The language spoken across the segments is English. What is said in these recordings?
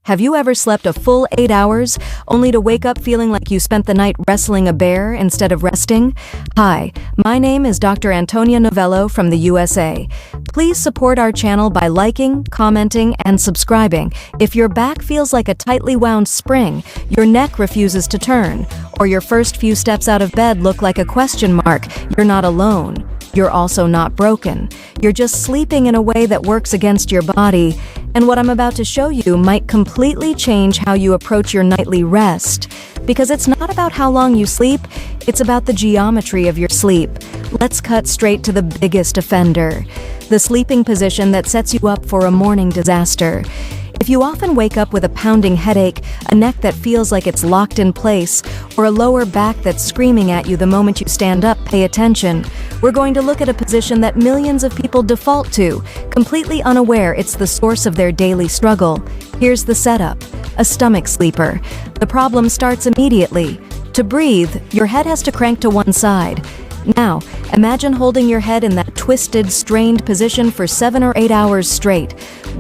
Have you ever slept a full 8 hours, only to wake up feeling like you spent the night wrestling a bear instead of resting? Hi, my name is Dr. Antonia Novello from the USA. Please support our channel by liking, commenting, and subscribing. If your back feels like a tightly wound spring, your neck refuses to turn, or your first few steps out of bed look like a question mark, you're not alone. You're also not broken. You're just sleeping in a way that works against your body. And what I'm about to show you might completely change how you approach your nightly rest. Because it's not about how long you sleep, it's about the geometry of your sleep. Let's cut straight to the biggest offender, the sleeping position that sets you up for a morning disaster. If you often wake up with a pounding headache, a neck that feels like it's locked in place, or a lower back that's screaming at you the moment you stand up, pay attention. We're going to look at a position that millions of people default to, completely unaware it's the source of their daily struggle. Here's the setup: a stomach sleeper. The problem starts immediately. To breathe, your head has to crank to one side. Now, imagine holding your head in that twisted, strained position for 7 or 8 hours straight.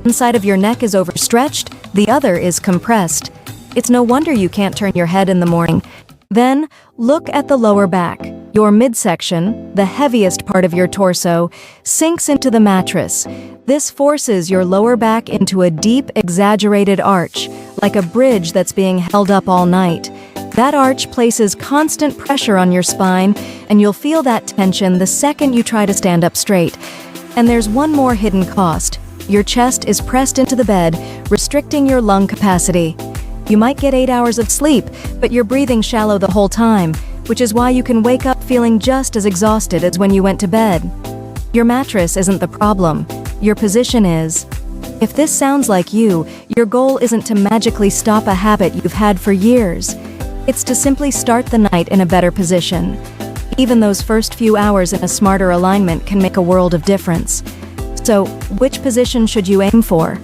One side of your neck is overstretched, the other is compressed. It's no wonder you can't turn your head in the morning. Then, look at the lower back. Your midsection, the heaviest part of your torso, sinks into the mattress. This forces your lower back into a deep, exaggerated arch, like a bridge that's being held up all night. That arch places constant pressure on your spine, and you'll feel that tension the second you try to stand up straight. And there's one more hidden cost. Your chest is pressed into the bed, restricting your lung capacity. You might get 8 hours of sleep, but you're breathing shallow the whole time, which is why you can wake up feeling just as exhausted as when you went to bed. Your mattress isn't the problem. Your position is. If this sounds like you, your goal isn't to magically stop a habit you've had for years. It's to simply start the night in a better position. Even those first few hours in a smarter alignment can make a world of difference. So, which position should you aim for?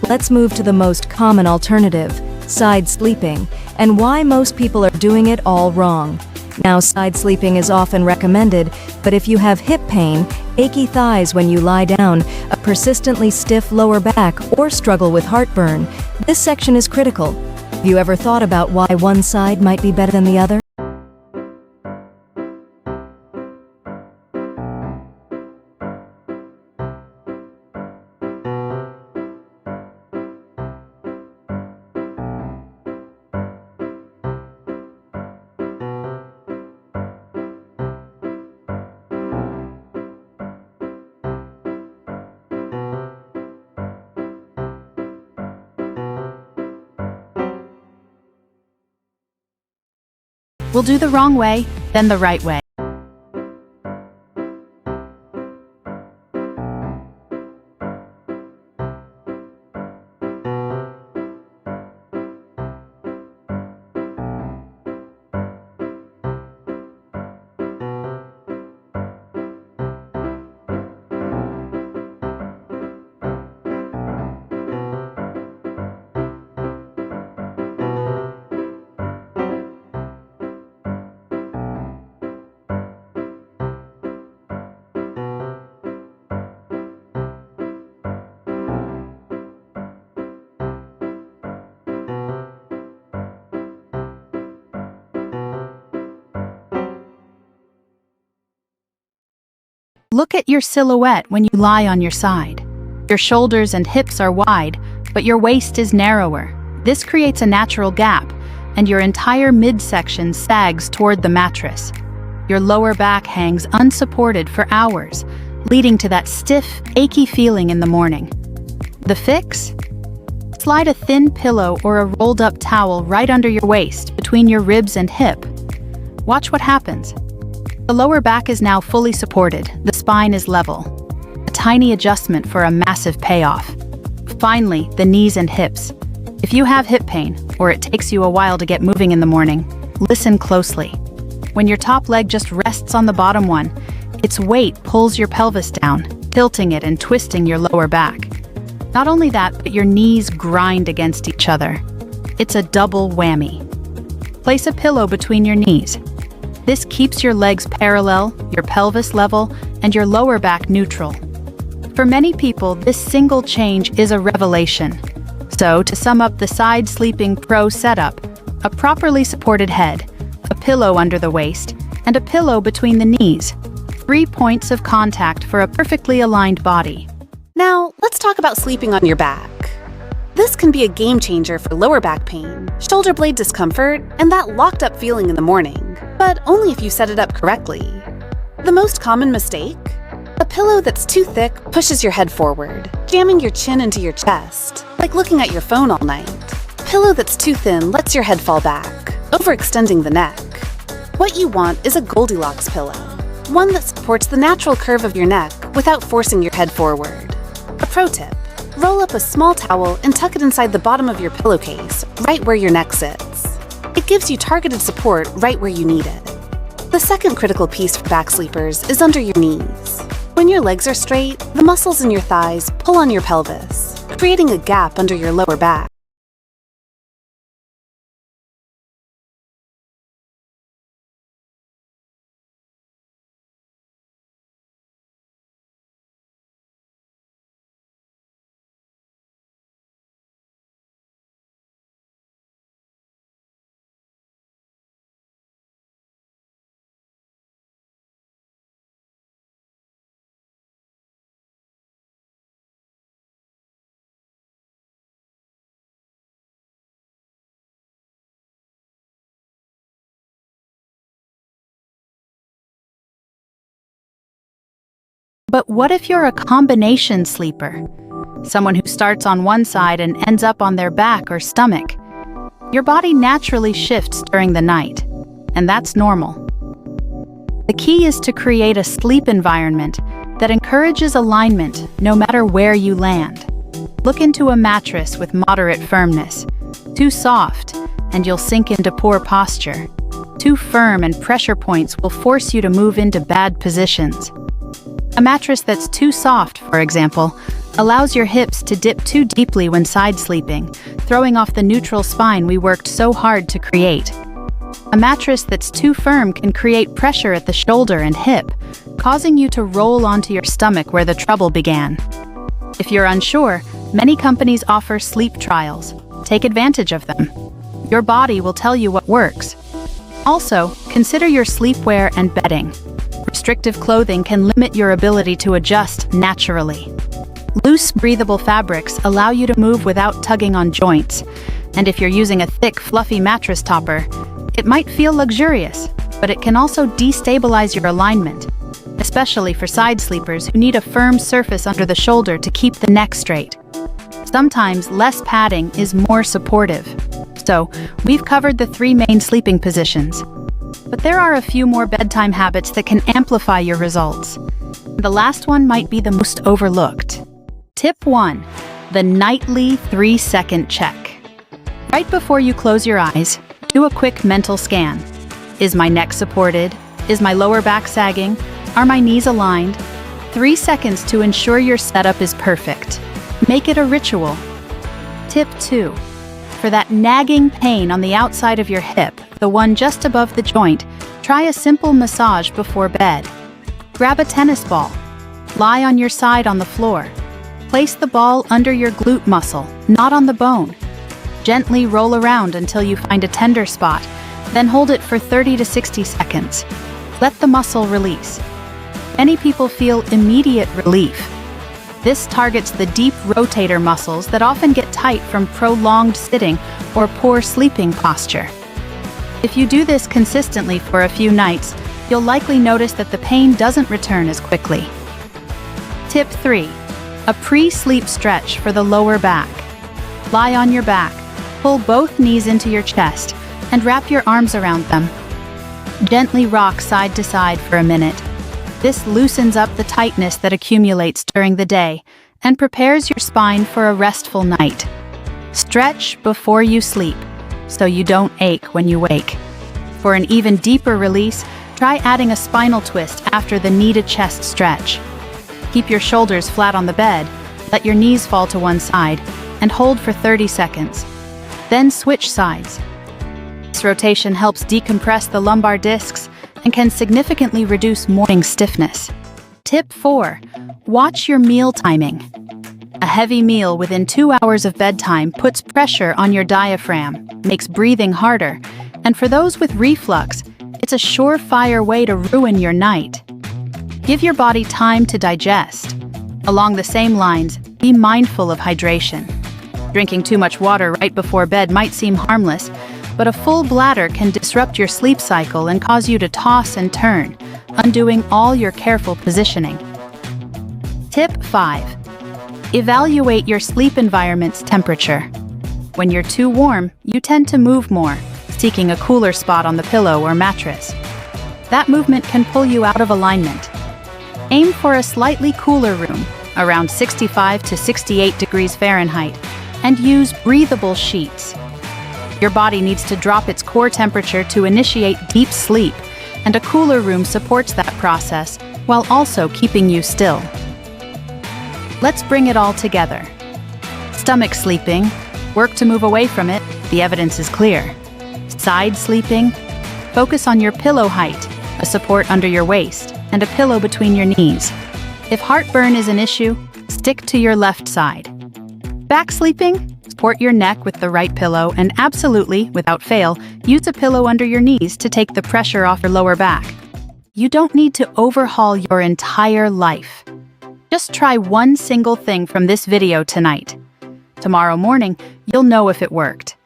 Let's move to the most common alternative, side sleeping, and why most people are doing it all wrong. Now, side sleeping is often recommended, but if you have hip pain, achy thighs when you lie down, a persistently stiff lower back, or struggle with heartburn, this section is critical. Have you ever thought about why one side might be better than the other? We'll do the wrong way, then the right way. Look at your silhouette when you lie on your side. Your shoulders and hips are wide, but your waist is narrower. This creates a natural gap, and your entire midsection sags toward the mattress. Your lower back hangs unsupported for hours, leading to that stiff, achy feeling in the morning. The fix? Slide a thin pillow or a rolled-up towel right under your waist, between your ribs and hip. Watch what happens. The lower back is now fully supported, the spine is level. A tiny adjustment for a massive payoff. Finally, the knees and hips. If you have hip pain, or it takes you a while to get moving in the morning, listen closely. When your top leg just rests on the bottom one, its weight pulls your pelvis down, tilting it and twisting your lower back. Not only that, but your knees grind against each other. It's a double whammy. Place a pillow between your knees. This keeps your legs parallel, your pelvis level, and your lower back neutral. For many people, this single change is a revelation. So, to sum up the Side Sleeping Pro setup, a properly supported head, a pillow under the waist, and a pillow between the knees. 3 points of contact for a perfectly aligned body. Now, let's talk about sleeping on your back. This can be a game changer for lower back pain, shoulder blade discomfort, and that locked up feeling in the morning, but only if you set it up correctly. The most common mistake? A pillow that's too thick pushes your head forward, jamming your chin into your chest, like looking at your phone all night. A pillow that's too thin lets your head fall back, overextending the neck. What you want is a Goldilocks pillow, one that supports the natural curve of your neck without forcing your head forward. A pro tip: roll up a small towel and tuck it inside the bottom of your pillowcase, right where your neck sits. It gives you targeted support right where you need it. The second critical piece for back sleepers is under your knees. When your legs are straight, the muscles in your thighs pull on your pelvis, creating a gap under your lower back. But what if you're a combination sleeper? Someone who starts on one side and ends up on their back or stomach. Your body naturally shifts during the night, and that's normal. The key is to create a sleep environment that encourages alignment no matter where you land. Look into a mattress with moderate firmness. Too soft, and you'll sink into poor posture. Too firm and pressure points will force you to move into bad positions. A mattress that's too soft, for example, allows your hips to dip too deeply when side sleeping, throwing off the neutral spine we worked so hard to create. A mattress that's too firm can create pressure at the shoulder and hip, causing you to roll onto your stomach where the trouble began. If you're unsure, many companies offer sleep trials. Take advantage of them. Your body will tell you what works. Also, consider your sleepwear and bedding. Restrictive clothing can limit your ability to adjust naturally. Loose, breathable fabrics allow you to move without tugging on joints. And if you're using a thick, fluffy mattress topper, it might feel luxurious, but it can also destabilize your alignment, especially for side sleepers who need a firm surface under the shoulder to keep the neck straight. Sometimes less padding is more supportive. So, we've covered the 3 main sleeping positions. But there are a few more bedtime habits that can amplify your results. The last one might be the most overlooked. Tip 1. The nightly 3-second check. Right before you close your eyes, do a quick mental scan. Is my neck supported? Is my lower back sagging? Are my knees aligned? 3 seconds to ensure your setup is perfect. Make it a ritual. Tip 2. For that nagging pain on the outside of your hip, the one just above the joint, try a simple massage before bed. Grab a tennis ball. Lie on your side on the floor. Place the ball under your glute muscle, not on the bone. Gently roll around until you find a tender spot, then hold it for 30 to 60 seconds. Let the muscle release. Many people feel immediate relief. This targets the deep rotator muscles that often get tight from prolonged sitting or poor sleeping posture. If you do this consistently for a few nights, you'll likely notice that the pain doesn't return as quickly. Tip 3. A pre-sleep stretch for the lower back. Lie on your back, pull both knees into your chest, and wrap your arms around them. Gently rock side to side for a minute. This loosens up the tightness that accumulates during the day and prepares your spine for a restful night. Stretch before you sleep, so you don't ache when you wake. For an even deeper release, try adding a spinal twist after the knee-to-chest stretch. Keep your shoulders flat on the bed, let your knees fall to one side, and hold for 30 seconds. Then switch sides. This rotation helps decompress the lumbar discs and can significantly reduce morning stiffness. Tip 4. Watch your meal timing. A heavy meal within 2 hours of bedtime puts pressure on your diaphragm, makes breathing harder, and for those with reflux, it's a surefire way to ruin your night. Give your body time to digest. Along the same lines, be mindful of hydration. Drinking too much water right before bed might seem harmless, but a full bladder can disrupt your sleep cycle and cause you to toss and turn, undoing all your careful positioning. Tip 5. Evaluate your sleep environment's temperature. When you're too warm, you tend to move more, seeking a cooler spot on the pillow or mattress. That movement can pull you out of alignment. Aim for a slightly cooler room, around 65 to 68 degrees Fahrenheit, and use breathable sheets. Your body needs to drop its core temperature to initiate deep sleep, and a cooler room supports that process while also keeping you still. Let's bring it all together. Stomach sleeping, work to move away from it, the evidence is clear. Side sleeping, focus on your pillow height, a support under your waist, and a pillow between your knees. If heartburn is an issue, stick to your left side. Back sleeping, support your neck with the right pillow and absolutely, without fail, use a pillow under your knees to take the pressure off your lower back. You don't need to overhaul your entire life. Just try one single thing from this video tonight. Tomorrow morning, you'll know if it worked.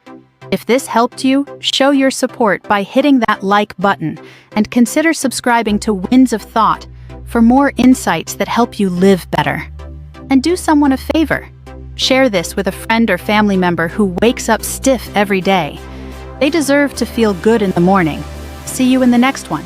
If this helped you, show your support by hitting that like button and consider subscribing to Winds of Thought for more insights that help you live better. And do someone a favor. Share this with a friend or family member who wakes up stiff every day. They deserve to feel good in the morning. See you in the next one.